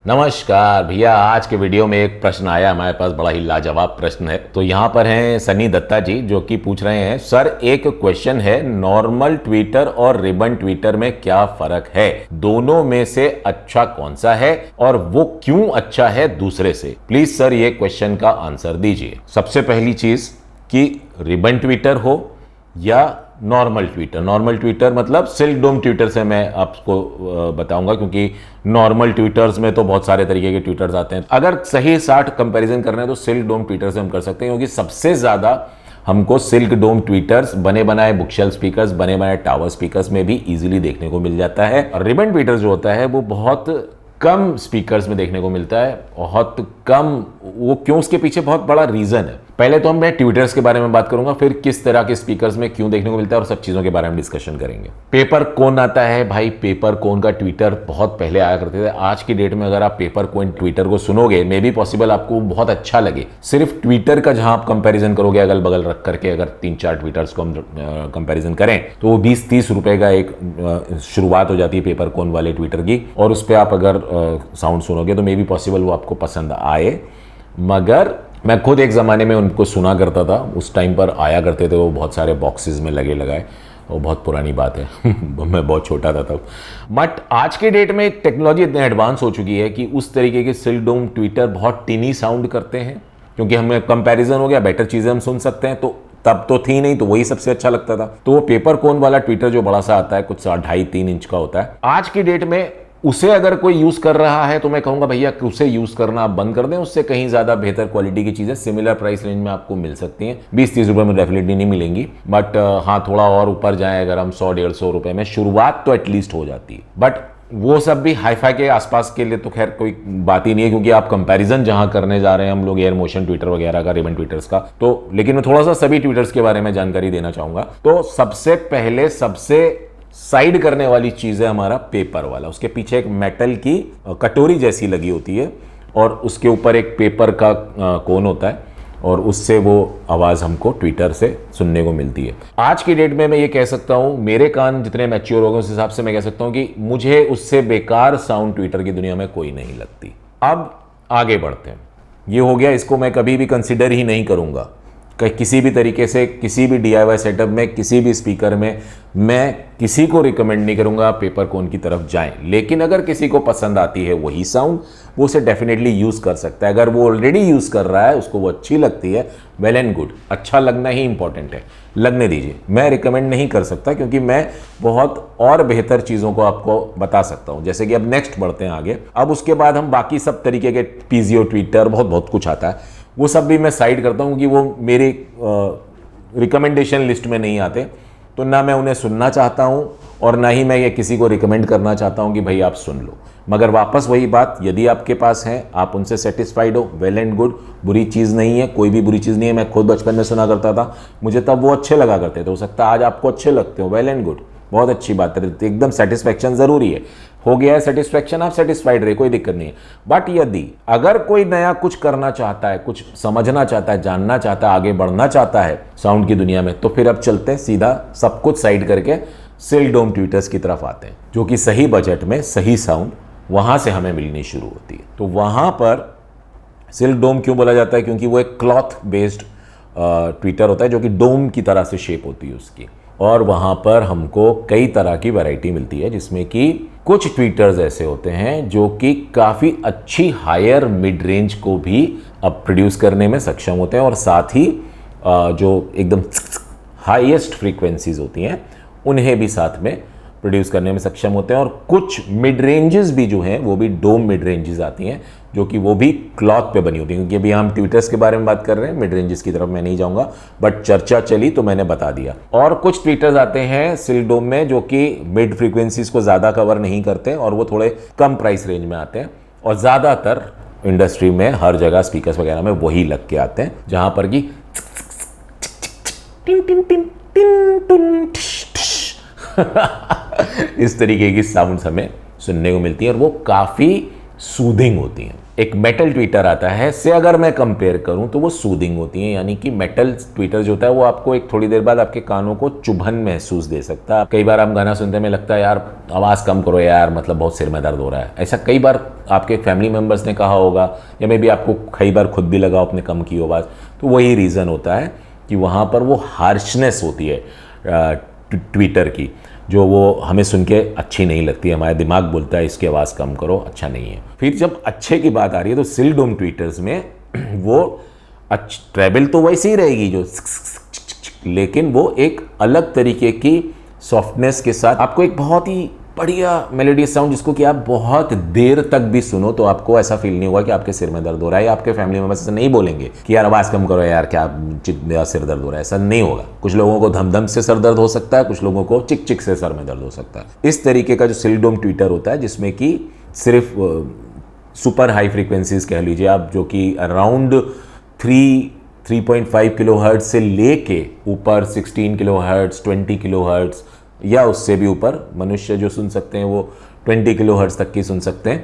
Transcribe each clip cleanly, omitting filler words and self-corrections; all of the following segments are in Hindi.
नमस्कार भैया। आज के वीडियो में एक प्रश्न आया हमारे पास, बड़ा ही लाजवाब प्रश्न है। तो यहाँ पर हैं सनी दत्ता जी, जो कि पूछ रहे हैं, सर एक क्वेश्चन है, नॉर्मल ट्विटर और रिबन ट्विटर में क्या फर्क है? दोनों में से अच्छा कौन सा है और वो क्यों अच्छा है दूसरे से? प्लीज सर ये क्वेश्चन का आंसर दीजिए। सबसे पहली चीज कि रिबन ट्विटर हो या नॉर्मल ट्विटर। नॉर्मल ट्विटर मतलब सिल्क डोम ट्विटर से मैं आपको बताऊंगा, क्योंकि नॉर्मल ट्विटर्स में तो बहुत सारे तरीके के ट्विटर्स आते हैं। अगर सही 60 कंपैरिजन करना है तो सिल्क डोम ट्विटर से हम कर सकते हैं, क्योंकि सबसे ज्यादा हमको सिल्क डोम ट्विटर्स बने बनाए बुकशेल्फ स्पीकर्स, बने बनाए टावर स्पीकर्स में भी इजीली देखने को मिल जाता है। और रिबन ट्विटर जो होता है वो बहुत कम स्पीकर्स में देखने को मिलता है, बहुत कम। वो क्यों, उसके पीछे बहुत बड़ा रीजन है। पहले तो मैं ट्विटर्स के बारे में बात करूंगा, फिर किस तरह के स्पीकर्स में क्यों देखने को मिलता है और सब चीजों के बारे में डिस्कशन करेंगे। पेपर कोन आता है भाई, पेपर कोन का ट्विटर बहुत पहले आया करते थे। आज की डेट में अगर आप पेपर कोन ट्विटर को सुनोगे, मे बी पॉसिबल आपको बहुत अच्छा लगे। सिर्फ ट्विटर का जहां आप कंपेरिजन करोगे अगल बगल रख करके, अगर 3-4 ट्विटर्स को हम कंपेरिजन करें तो वो 20-30 रुपए का एक शुरुआत हो जाती है पेपर कोन वाले ट्विटर की। और उस पर आप अगर साउंड सुनोगे तो मे बी पॉसिबल वो आपको पसंद आए। मगर मैं खुद एक ज़माने में उनको सुना करता था, उस टाइम पर आया करते थे वो बहुत सारे बॉक्सेस में लगे लगाए। वो बहुत पुरानी बात है मैं बहुत छोटा था तब। बट आज के डेट में टेक्नोलॉजी इतनी एडवांस हो चुकी है कि उस तरीके के सिल्क डोम ट्विटर बहुत टिनी साउंड करते हैं, क्योंकि हमें कंपैरिजन हो गया, बेटर चीज़ें हम सुन सकते हैं। तो तब तो थी नहीं, तो वही सबसे अच्छा लगता था। तो वो पेपर कोन वाला ट्विटर जो बड़ा सा आता है, कुछ 2.5-3 इंच का होता है, आज की डेट में उसे अगर कोई यूज कर रहा है तो मैं कहूंगा भैया कि उसे यूज करना आप बंद कर दें। उससे कहीं ज्यादा बेहतर क्वालिटी की चीजें सिमिलर प्राइस रेंज में आपको मिल सकती हैं। 20-30 रुपए में डेफिनेटली नहीं मिलेंगी, बट हाँ, थोड़ा और ऊपर जाए अगर हम 100-150 रुपए में, शुरुआत तो एटलीस्ट हो जाती है। बट वो सब भी हाईफाई के आसपास के लिए तो खैर कोई बात ही नहीं है, क्योंकि आप कंपैरिजन जहां करने जा रहे हैं हम लोग एयर मोशन ट्विटर वगैरह का, रिबन ट्विटर्स का। तो लेकिन मैं थोड़ा सा सभी ट्विटर्स के बारे में जानकारी देना चाहूंगा। तो सबसे पहले सबसे साइड करने वाली चीज है हमारा पेपर वाला। उसके पीछे एक मेटल की कटोरी जैसी लगी होती है और उसके ऊपर एक पेपर का कोन होता है, और उससे वो आवाज हमको ट्विटर से सुनने को मिलती है। आज की डेट में मैं ये कह सकता हूं, मेरे कान जितने मैच्योर हो गए उस हिसाब से मैं कह सकता हूं कि मुझे उससे बेकार साउंड ट्विटर की दुनिया में कोई नहीं लगती। अब आगे बढ़ते हैं। ये हो गया, इसको मैं कभी भी कंसिडर ही नहीं करूंगा किसी भी तरीके से, किसी भी DIY सेटअप में, किसी भी स्पीकर में। मैं किसी को रिकमेंड नहीं करूंगा पेपर कोन की तरफ जाएं। लेकिन अगर किसी को पसंद आती है वही साउंड, वो उसे डेफिनेटली यूज कर सकता है। अगर वो ऑलरेडी यूज कर रहा है, उसको वो अच्छी लगती है, वेल एंड गुड। अच्छा लगना ही इंपॉर्टेंट है, लगने दीजिए। मैं रिकमेंड नहीं कर सकता, क्योंकि मैं बहुत और बेहतर चीज़ों को आपको बता सकता हूं। जैसे कि अब नेक्स्ट बढ़ते हैं आगे। अब उसके बाद हम बाकी सब तरीके के पीजीओ ट्विटर, बहुत कुछ आता है, वो सब भी मैं साइड करता हूं कि वो मेरी रिकमेंडेशन लिस्ट में नहीं आते। तो ना मैं उन्हें सुनना चाहता हूं और ना ही मैं ये किसी को रिकमेंड करना चाहता हूं कि भाई आप सुन लो। मगर वापस वही बात, यदि आपके पास है, आप उनसे सेटिस्फाइड हो, वेल एंड गुड। बुरी चीज़ नहीं है, कोई भी बुरी चीज़ नहीं है। मैं खुद बचपन में सुना करता था, मुझे तब वो अच्छे लगा करते थे। हो सकता है आज आपको अच्छे लगते हो, वेल एंड गुड, बहुत अच्छी बात है। एकदम सेटिस्फैक्शन ज़रूरी है। हो गया है सेटिस्फैक्शन, आप सेटिस्फाइड रहे, कोई दिक्कत नहीं है। बट यदि अगर कोई नया कुछ करना चाहता है, कुछ समझना चाहता है, जानना चाहता है, आगे बढ़ना चाहता है साउंड की दुनिया में, तो फिर अब चलते हैं सीधा सब कुछ साइड करके सिल्क डोम ट्विटर्स की तरफ आते हैं, जो कि सही बजट में सही साउंड वहां से हमें मिलनी शुरू होती है। तो वहां पर सिल्क डोम क्यों बोला जाता है? क्योंकि वो एक क्लॉथ बेस्ड ट्विटर होता है, जो कि डोम की तरह से शेप होती है उसकी। और वहाँ पर हमको कई तरह की वैरायटी मिलती है, जिसमें कि कुछ ट्विटर्स ऐसे होते हैं जो कि काफ़ी अच्छी हायर मिड रेंज को भी अब प्रोड्यूस करने में सक्षम होते हैं, और साथ ही जो एकदम हाईएस्ट फ्रीक्वेंसीज होती हैं उन्हें भी साथ में प्रोड्यूस करने में सक्षम होते हैं। और कुछ मिड रेंजेस भी जो हैं वो भी डोम मिड रेंजेस आती हैं, जो कि वो भी क्लॉथ पे बनी होती है। क्योंकि अभी हम ट्विटर्स के बारे में बात कर रहे हैं, मिड रेंजेस की तरफ मैं नहीं जाऊंगा, बट चर्चा चली तो मैंने बता दिया। और कुछ ट्विटर्स आते हैं सिल्क डोम में जो कि मिड फ्रीक्वेंसीज को ज़्यादा कवर नहीं करते, और वो थोड़े कम प्राइस रेंज में आते हैं। और ज़्यादातर इंडस्ट्री में हर जगह स्पीकर्स वगैरह में वही लग के आते हैं, जहाँ पर कि इस तरीके की साउंड्स हमें सुनने को मिलती है। और वो काफ़ी सूदिंग होती हैं। एक मेटल ट्वीटर आता है से अगर मैं कंपेयर करूं तो वो सूदिंग होती हैं, यानी कि मेटल ट्वीटर जो होता है वो आपको एक थोड़ी देर बाद आपके कानों को चुभन महसूस दे सकता है। कई बार आप गाना सुनते में लगता है यार आवाज़ कम करो यार, मतलब बहुत सिर में दर्द हो रहा है। ऐसा कई बार आपके फैमिली मेम्बर्स ने कहा होगा, या मे बी आपको कई बार खुद भी लगा आपने कम की आवाज़। तो वही रीज़न होता है कि वहाँ पर वो हार्शनेस होती है ट्वीटर की, जो वो हमें सुन के अच्छी नहीं लगती। हमारा दिमाग बोलता है इसकी आवाज़ कम करो, अच्छा नहीं है। फिर जब अच्छे की बात आ रही है तो सिल डोम ट्वीटर्स में वो ट्रेबल तो वैसे ही रहेगी जो, लेकिन वो एक अलग तरीके की सॉफ्टनेस के साथ आपको एक बहुत ही बढ़िया मेलोडियस साउंड, जिसको कि आप बहुत देर तक भी सुनो तो आपको ऐसा फील नहीं होगा कि आपके सिर में दर्द हो रहा है। या आपके फैमिली मेंबर्स से नहीं बोलेंगे कि यार आवाज़ कम करो यार, क्या मेरा सिर दर्द हो रहा है, ऐसा नहीं होगा। कुछ लोगों को धम धम से सर दर्द हो सकता है, कुछ लोगों को चिक चिक से सर में दर्द हो सकता है। इस तरीके का जो सिल डोम ट्वीटर होता है, जिसमें कि सिर्फ सुपर हाई फ्रीक्वेंसीज कह लीजिए आप, जो कि अराउंड 3.5 किलो हर्ट्ज से लेके ऊपर 16 किलो हर्ट्ज, 20 किलो हर्ट्ज या उससे भी ऊपर मनुष्य जो सुन सकते हैं वो 20 किलो हर्ट्ज तक की सुन सकते हैं।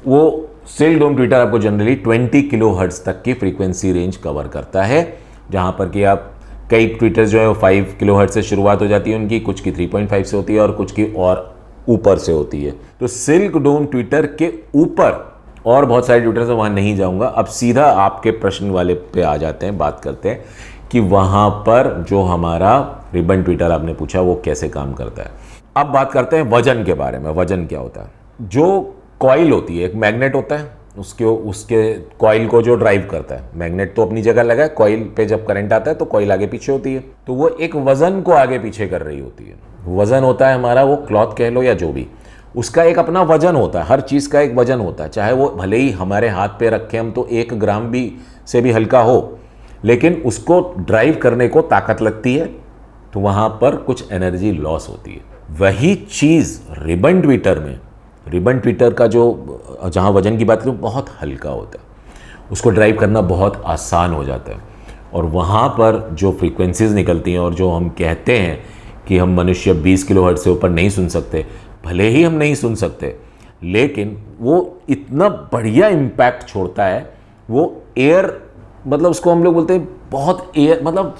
वो सिल डोम ट्वीटर आपको जनरली 20 किलो हर्ट्ज तक की फ्रीक्वेंसी रेंज कवर करता है, जहाँ पर कि आप कई ट्वीटर्स जो है वो 5 किलो हर्ट्ज से शुरुआत हो जाती है उनकी, कुछ की 3.5 से होती है और कुछ की और ऊपर से होती है। तो सिल्क डोम ट्विटर के ऊपर और बहुत सारे ट्विटर से वहाँ नहीं जाऊँगा। अब सीधा आपके प्रश्न वाले पे आ जाते हैं, बात करते हैं कि वहाँ पर जो हमारा रिबन ट्विटर आपने पूछा वो कैसे काम करता है। अब बात करते हैं वजन के बारे में। वजन क्या होता है? जो कॉइल होती है, एक मैग्नेट होता है, उसके कॉइल को जो ड्राइव करता है। मैग्नेट तो अपनी जगह लगा है, कॉइल पे जब करंट आता है तो कॉइल आगे पीछे होती है, तो वो एक वजन को आगे पीछे कर रही होती है। वजन होता है हमारा, वो क्लॉथ कह लो या जो भी, उसका एक अपना वजन होता है। हर चीज़ का एक वजन होता है, चाहे वो भले ही हमारे हाथ पे रखे हम तो 1 ग्राम भी से भी हल्का हो, लेकिन उसको ड्राइव करने को ताकत लगती है, तो वहाँ पर कुछ एनर्जी लॉस होती है। वही चीज़ रिबन ट्विटर में, रिबन ट्विटर का जो जहाँ वजन की बात करूँ बहुत हल्का होता है, उसको ड्राइव करना बहुत आसान हो जाता है। और वहाँ पर जो फ्रीक्वेंसीज निकलती हैं और जो हम कहते हैं कि हम मनुष्य 20 किलो हर्ट्ज से ऊपर नहीं सुन सकते, भले ही हम नहीं सुन सकते, लेकिन वो इतना बढ़िया इम्पैक्ट छोड़ता है। वो एयर, मतलब उसको हम लोग बोलते हैं बहुत एयर, मतलब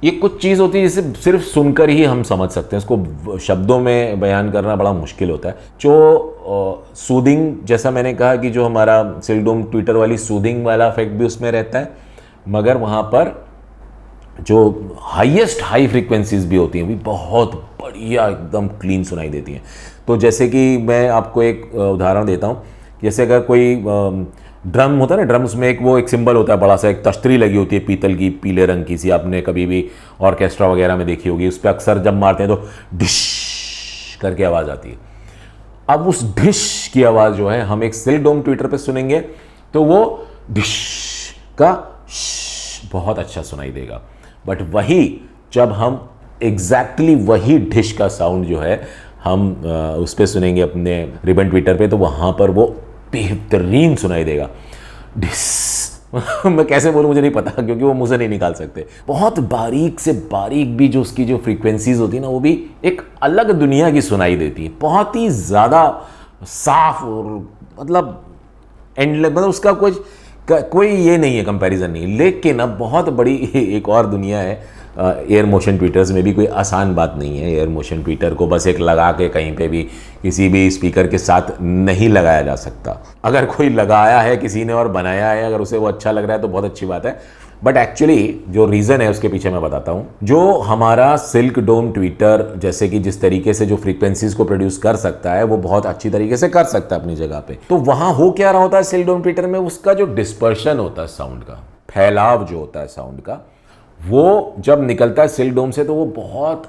ये कुछ चीज़ होती है जिसे सिर्फ सुनकर ही हम समझ सकते हैं, इसको शब्दों में बयान करना बड़ा मुश्किल होता है। जो सूदिंग, जैसा मैंने कहा कि जो हमारा सिल डोम ट्विटर वाली सूदिंग वाला इफेक्ट भी उसमें रहता है, मगर वहाँ पर जो हाईएस्ट हाई फ्रीक्वेंसीज भी होती हैं भी बहुत बढ़िया एकदम क्लीन सुनाई देती हैं। तो जैसे कि मैं आपको एक उदाहरण देता हूँ, जैसे अगर कोई ड्रम होता है ना, ड्रम उसमें एक सिंबल होता है बड़ा सा, एक तश्तरी लगी होती है पीतल की, पीले रंग की सी, आपने कभी भी ऑर्केस्ट्रा वगैरह में देखी होगी। उस पर अक्सर जब मारते हैं तो डिश करके आवाज़ आती है। अब उस डिश की आवाज़ जो है हम एक सिल डोम ट्विटर पे सुनेंगे तो वो डिश का बहुत अच्छा सुनाई देगा। बट वही जब हम एग्जैक्टली वही डिश का साउंड जो है हम उस पर सुनेंगे अपने रिबन ट्विटर पे, तो वहाँ पर वो बेहतरीन सुनाई देगा। मैं कैसे बोलूँ मुझे नहीं पता, क्योंकि वो मुँह से नहीं निकाल सकते। बहुत बारीक से बारीक भी जो उसकी जो फ्रीक्वेंसीज होती है ना, वो भी एक अलग दुनिया की सुनाई देती है, बहुत ही ज़्यादा साफ और मतलब एंडलेस, मतलब उसका कोई ये नहीं है, कंपैरिजन नहीं। लेकिन अब बहुत बड़ी एक और दुनिया है एयर मोशन ट्विटर्स में भी। कोई आसान बात नहीं है एयर मोशन ट्विटर को बस एक लगा के कहीं पे भी किसी भी स्पीकर के साथ नहीं लगाया जा सकता। अगर कोई लगाया है किसी ने और बनाया है, अगर उसे वो अच्छा लग रहा है तो बहुत अच्छी बात है। बट एक्चुअली जो रीज़न है उसके पीछे मैं बताता हूँ। जो हमारा सिल्क डोम ट्विटर जैसे कि जिस तरीके से जो फ्रीक्वेंसीज को प्रोड्यूस कर सकता है वो बहुत अच्छी तरीके से कर सकता है अपनी जगह पे। तो वहाँ हो क्या रहा होता है सिल्क डोम ट्विटर में, उसका जो डिस्पर्शन होता है साउंड का, फैलाव जो होता है साउंड का, वो जब निकलता है सिल्क डोम से तो वो बहुत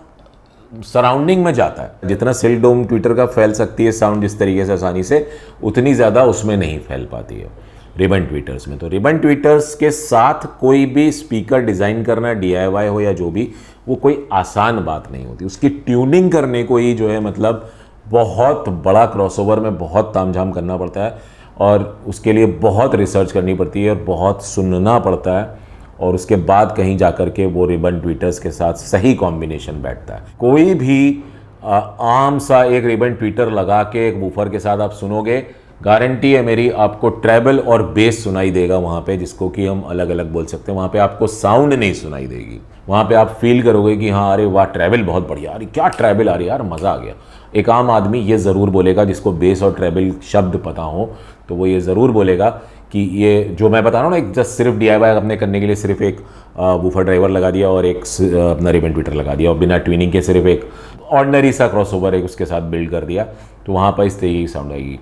सराउंडिंग में जाता है। जितना सिल्क डोम ट्विटर का फैल सकती है साउंड जिस तरीके से आसानी से, उतनी ज़्यादा उसमें नहीं फैल पाती है रिबन ट्विटर्स में। तो रिबन ट्विटर्स के साथ कोई भी स्पीकर डिज़ाइन करना, DIY हो या जो भी, वो कोई आसान बात नहीं होती। उसकी ट्यूनिंग करने को ही जो है मतलब बहुत बड़ा क्रॉसओवर में बहुत तामझाम करना पड़ता है, और उसके लिए बहुत रिसर्च करनी पड़ती है और बहुत सुनना पड़ता है, और उसके बाद कहीं जाकर के वो रिबन ट्विटर्स के साथ सही कॉम्बिनेशन बैठता है। कोई भी आम सा एक रिबन ट्विटर लगा के एक वूफर के साथ आप सुनोगे गारंटी है मेरी, आपको ट्रेबल और बेस सुनाई देगा वहाँ पे, जिसको कि हम अलग अलग बोल सकते हैं। वहाँ पे आपको साउंड नहीं सुनाई देगी, वहाँ पे आप फील करोगे कि हाँ अरे वाह ट्रेबल बहुत बढ़िया, अरे क्या ट्रेबल आ रही है यार, मज़ा आ गया। एक आम आदमी ये ज़रूर बोलेगा जिसको बेस और ट्रेबल शब्द पता हो, तो वो ये ज़रूर बोलेगा कि ये जो मैं बता रहा हूँ ना, एक जस्ट सिर्फ DIY अपने करने के लिए सिर्फ एक वूफर ड्राइवर लगा दिया और एक अपना रिबन ट्विटर लगा दिया और बिना ट्यूनिंग के सिर्फ एक ऑर्डिनरी सा क्रॉसओवर एक उसके साथ बिल्ड कर दिया, तो वहाँ पर इस तरीके की साउंड आएगी,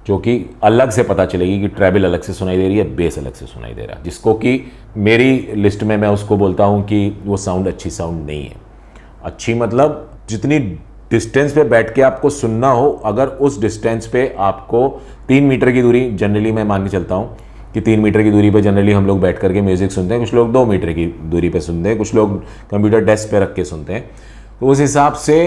जो कि अलग से पता चलेगी कि ट्रेबल अलग से सुनाई दे रही है, बेस अलग से सुनाई दे रहा है, जिसको कि मेरी लिस्ट में मैं उसको बोलता हूँ कि वो साउंड अच्छी साउंड नहीं है। अच्छी मतलब जितनी डिस्टेंस पे बैठ के आपको सुनना हो, अगर उस डिस्टेंस पे आपको 3 मीटर की दूरी, जनरली मैं मान के चलता हूँ कि 3 मीटर की दूरी पे जनरली हम लोग बैठ करके म्यूज़िक सुनते हैं, कुछ लोग 2 मीटर की दूरी पे सुनते हैं, कुछ लोग कंप्यूटर डेस्क पे रख के सुनते हैं, तो उस हिसाब से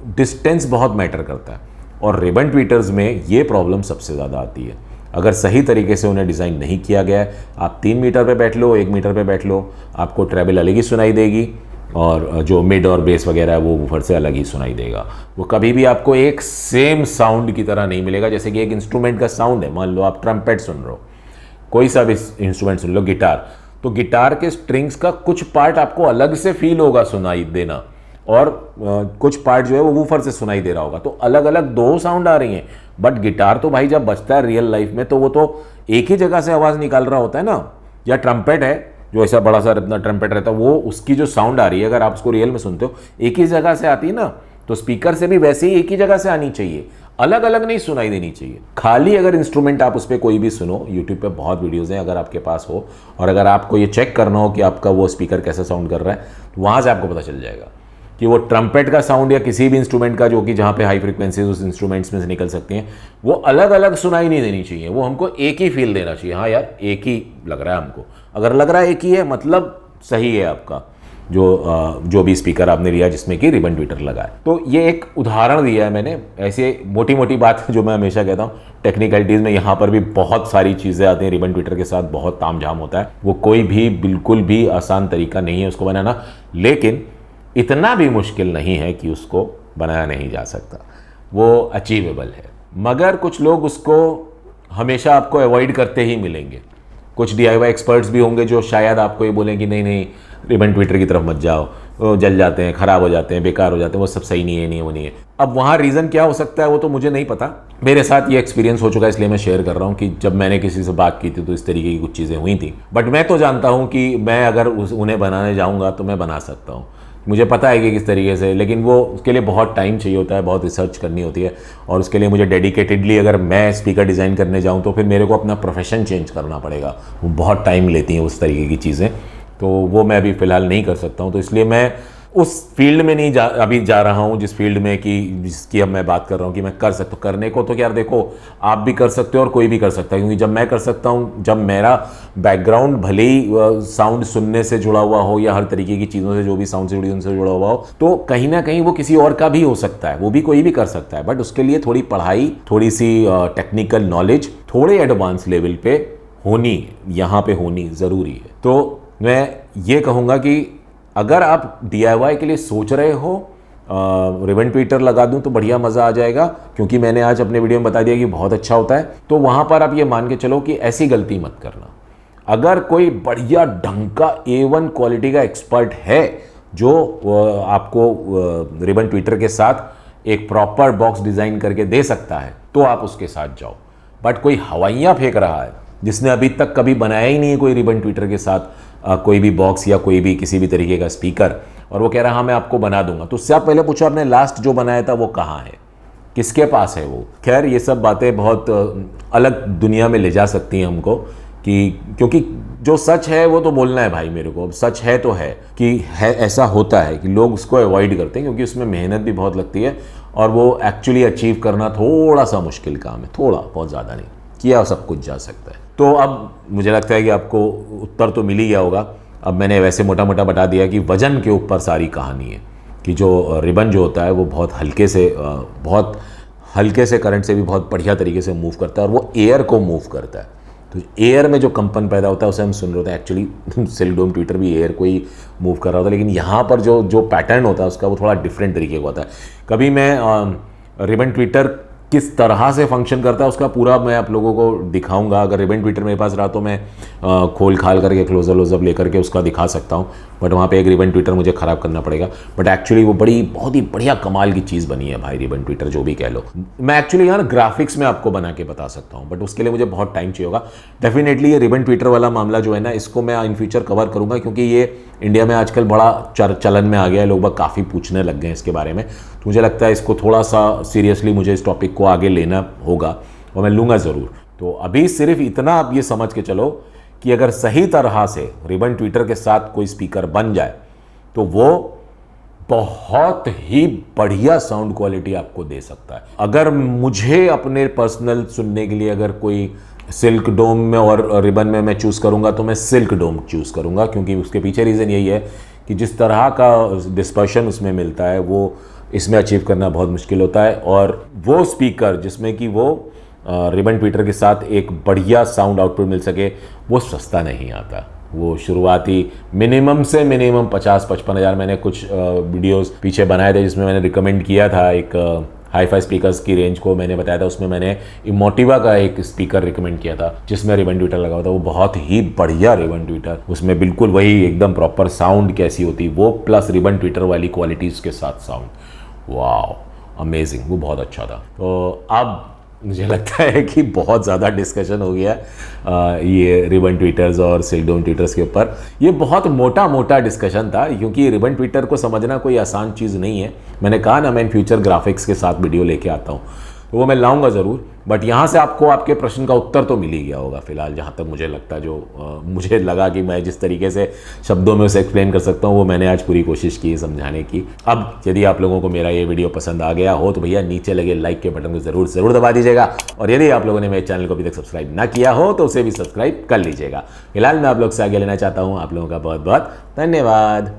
डिस्टेंस बहुत मैटर करता है। और रिबन ट्वीटर्स में ये प्रॉब्लम सबसे ज़्यादा आती है, अगर सही तरीके से उन्हें डिज़ाइन नहीं किया गया है। आप 3 मीटर पे बैठ लो, 1 मीटर पे बैठ लो, आपको ट्रेबल अलग ही सुनाई देगी और जो मिड और बेस वगैरह है वो वूफर से अलग ही सुनाई देगा। वो कभी भी आपको एक सेम साउंड की तरह नहीं मिलेगा। जैसे कि एक इंस्ट्रूमेंट का साउंड है, मान लो आप ट्रम्पेट सुन रहे हो, कोई सा भी इंस्ट्रूमेंट सुन लो, गिटार, तो गिटार के स्ट्रिंग्स का कुछ पार्ट आपको अलग से फील होगा सुनाई देना, और कुछ पार्ट जो है वो वूफर से सुनाई दे रहा होगा, तो अलग अलग 2 साउंड आ रही हैं। बट गिटार तो भाई जब बजता है रियल लाइफ में, तो वो तो एक ही जगह से आवाज़ निकाल रहा होता है ना। या ट्रम्पेट है जो ऐसा बड़ा सा अपना ट्रम्पेट रहता है, वो उसकी जो साउंड आ रही है अगर आप उसको रियल में सुनते हो एक ही जगह से आती है ना, तो स्पीकर से भी वैसे ही एक ही जगह से आनी चाहिए, अलग अलग नहीं सुनाई देनी चाहिए। खाली अगर इंस्ट्रूमेंट आप उस पर कोई भी सुनो, यूट्यूब पे बहुत वीडियोज़ हैं अगर आपके पास हो, और अगर आपको ये चेक करना हो कि आपका वो स्पीकर कैसा साउंड कर रहा है, तो वहाँ से आपको पता चल जाएगा कि वो ट्रम्पेट का साउंड या किसी भी इंस्ट्रूमेंट का जो कि जहाँ पे हाई फ्रीक्वेंसीज उस इंस्ट्रूमेंट्स में से निकल सकती हैं, वो अलग अलग सुनाई नहीं देनी चाहिए, वो हमको एक ही फील देना चाहिए। हाँ यार एक ही लग रहा है हमको, अगर लग रहा है एक ही है मतलब सही है आपका जो भी स्पीकर आपने लिया जिसमें कि रिबन ट्विटर लगा है। तो ये एक उदाहरण दिया है मैंने, ऐसे मोटी मोटी बात जो मैं हमेशा कहता हूँ, टेक्निकलिटीज़ में यहाँ पर भी बहुत सारी चीज़ें आती हैं। रिबन ट्विटर के साथ बहुत तामझाम होता है, वो कोई भी बिल्कुल भी आसान तरीका नहीं है उसको बनाना, लेकिन इतना भी मुश्किल नहीं है कि उसको बनाया नहीं जा सकता, वो अचीवेबल है। मगर कुछ लोग उसको हमेशा आपको अवॉइड करते ही मिलेंगे। कुछ DIY एक्सपर्ट्स भी होंगे जो शायद आपको ये बोलें कि नहीं नहीं रिबन ट्विटर की तरफ मत जाओ, वो जल जाते हैं, ख़राब हो जाते हैं, बेकार हो जाते हैं, वो सब सही नहीं है, नहीं है, वो नहीं है। अब वहाँ रीज़न क्या हो सकता है वो तो मुझे नहीं पता, मेरे साथ ये एक्सपीरियंस हो चुका है, इसलिए मैं शेयर कर रहा हूँ कि जब मैंने किसी से बात की थी तो इस तरीके की कुछ चीज़ें हुई थी। बट मैं तो जानता हूँ कि मैं अगर उन्हें बनाने जाऊँगा तो मैं बना सकता हूँ, मुझे पता है कि किस तरीके से, लेकिन वो उसके लिए बहुत टाइम चाहिए होता है, बहुत रिसर्च करनी होती है, और उसके लिए मुझे डेडिकेटेडली अगर मैं स्पीकर डिज़ाइन करने जाऊँ तो फिर मेरे को अपना प्रोफेशन चेंज करना पड़ेगा, वो बहुत टाइम लेती हैं उस तरीके की चीज़ें, तो वो मैं अभी फ़िलहाल नहीं कर सकता हूँ। तो इसलिए मैं उस फील्ड में नहीं अभी जा रहा हूँ जिस फील्ड में कि जिसकी अब मैं बात कर रहा हूँ कि मैं कर सकता हूँ। करने को तो यार देखो आप भी कर सकते हो और कोई भी कर सकता है, क्योंकि जब मैं कर सकता हूँ, जब मेरा बैकग्राउंड भले ही साउंड सुनने से जुड़ा हुआ हो या हर तरीके की चीज़ों से जो भी साउंड से जुड़ी उनसे जुड़ा हुआ हो, तो कहीं ना कहीं वो किसी और का भी हो सकता है, वो भी कोई भी कर सकता है। बट उसके लिए थोड़ी पढ़ाई, थोड़ी सी टेक्निकल नॉलेज थोड़े एडवांस लेवल पे होनी, यहाँ पे होनी ज़रूरी है। तो मैं ये कहूँगा कि अगर आप DIY के लिए सोच रहे हो रिबन ट्विटर लगा दूं तो बढ़िया मज़ा आ जाएगा, क्योंकि मैंने आज अपने वीडियो में बता दिया कि बहुत अच्छा होता है। तो वहाँ पर आप ये मान के चलो कि ऐसी गलती मत करना। अगर कोई बढ़िया ढंग का A1 क्वालिटी का एक्सपर्ट है जो आपको रिबन ट्विटर के साथ एक प्रॉपर बॉक्स डिज़ाइन करके दे सकता है, तो आप उसके साथ जाओ। बट कोई हवाइयाँ फेंक रहा है जिसने अभी तक कभी बनाया ही नहीं है कोई रिबन ट्विटर के साथ कोई भी बॉक्स या कोई भी किसी भी तरीके का स्पीकर, और वो कह रहा हाँ मैं आपको बना दूंगा, तो उससे आप पहले पूछो आपने लास्ट जो बनाया था वो कहाँ है, किसके पास है वो। खैर ये सब बातें बहुत अलग दुनिया में ले जा सकती हैं हमको, कि क्योंकि जो सच है वो तो बोलना है भाई मेरे को। अब सच है तो है कि है, ऐसा होता है कि लोग उसको अवॉइड करते हैं क्योंकि उसमें मेहनत भी बहुत लगती है और वो एक्चुअली अचीव करना थोड़ा सा मुश्किल काम है, थोड़ा, बहुत ज़्यादा नहीं, किया सब कुछ जा सकता है। तो अब मुझे लगता है कि आपको उत्तर तो मिल ही गया होगा। अब मैंने वैसे मोटा मोटा बता दिया कि वजन के ऊपर सारी कहानी है, कि जो रिबन जो होता है वो बहुत हल्के से करंट से भी बहुत बढ़िया तरीके से मूव करता है और वो एयर को मूव करता है। तो एयर में जो कंपन पैदा होता है उसे हम सुन रहे होते हैं। एक्चुअली सिल्क डोम ट्विटर भी एयर को ही मूव कर रहा होता है, लेकिन यहाँ पर जो पैटर्न होता है उसका वो थोड़ा डिफरेंट तरीके का होता है। कभी मैं रिबन ट्विटर किस तरह से फंक्शन करता है उसका पूरा मैं आप लोगों को दिखाऊंगा। अगर रिबन ट्विटर मेरे पास रहा तो मैं खोल खाल करके क्लोजर लोजअप लेकर के उसका दिखा सकता हूँ, बट वहाँ पे एक रिबन ट्विटर मुझे ख़राब करना पड़ेगा। बट एक्चुअली वो बहुत ही बढ़िया कमाल की चीज़ बनी है भाई, रिबन ट्विटर जो भी कह लो। मैं एक्चुअली यहाँ ग्राफिक्स में आपको बना के बता सकता हूँ, बट उसके लिए मुझे बहुत टाइम चाहिए होगा। डेफिनेटली ये रिबन ट्विटर वाला मामला जो है ना, इसको मैं इन फ्यूचर कवर करूँगा, क्योंकि ये इंडिया में आजकल बड़ा चलन में आ गया है, लोग काफ़ी पूछने लग गए हैं इसके बारे में। तो मुझे लगता है इसको थोड़ा सा सीरियसली मुझे इस टॉपिक को आगे लेना होगा और मैं लूँगा ज़रूर। तो अभी सिर्फ इतना आप ये समझ के चलो कि अगर सही तरह से रिबन ट्विटर के साथ कोई स्पीकर बन जाए तो वो बहुत ही बढ़िया साउंड क्वालिटी आपको दे सकता है। अगर मुझे अपने पर्सनल सुनने के लिए अगर कोई सिल्क डोम में और रिबन में मैं चूज़ करूँगा तो मैं सिल्क डोम चूज़ करूँगा, क्योंकि उसके पीछे रीज़न यही है कि जिस तरह का डिस्पर्शन उसमें मिलता है वो इसमें अचीव करना बहुत मुश्किल होता है। और वो स्पीकर जिसमें कि वो रिबन ट्विटर के साथ एक बढ़िया साउंड आउटपुट मिल सके, वो सस्ता नहीं आता। वो शुरुआती मिनिमम से मिनिमम 50-55 हज़ार, मैंने कुछ वीडियोस पीछे बनाए थे जिसमें मैंने रिकमेंड किया था एक हाई-फाई स्पीकर्स की रेंज को मैंने बताया था। उसमें मैंने इमोटिवा का एक स्पीकर रिकमेंड किया था जिसमें रिबन ट्विटर लगा हुआ था। वो बहुत ही बढ़िया रिबन ट्विटर, उसमें बिल्कुल वही एकदम प्रॉपर साउंड कैसी होती वो, प्लस रिबन ट्विटर वाली क्वालिटीज़ के साथ साउंड, वाह अमेजिंग, वो बहुत अच्छा था। तो अब मुझे लगता है कि बहुत ज़्यादा डिस्कशन हो गया ये रिबन ट्विटर्स और सिल्कडोम ट्विटर्स के ऊपर। ये बहुत मोटा डिस्कशन था, क्योंकि रिबन ट्विटर को समझना कोई आसान चीज़ नहीं है। मैंने कहा ना, मैं इन फ्यूचर ग्राफिक्स के साथ वीडियो लेके आता हूँ, तो वो मैं लाऊंगा ज़रूर। बट यहाँ से आपको आपके प्रश्न का उत्तर तो मिल ही गया होगा फिलहाल, जहाँ तक मुझे लगता है। जो मुझे लगा कि मैं जिस तरीके से शब्दों में उसे एक्सप्लेन कर सकता हूँ, वो मैंने आज पूरी कोशिश की समझाने की। अब यदि आप लोगों को मेरा ये वीडियो पसंद आ गया हो तो भैया नीचे लगे लाइक के बटन को ज़रूर दबा दीजिएगा, और यदि आप लोगों ने मेरे चैनल को अभी तक सब्सक्राइब ना किया हो तो उसे भी सब्सक्राइब कर लीजिएगा। फिलहाल मैं आप लोग से आगे लेना चाहता हूँ। आप लोगों का बहुत बहुत धन्यवाद।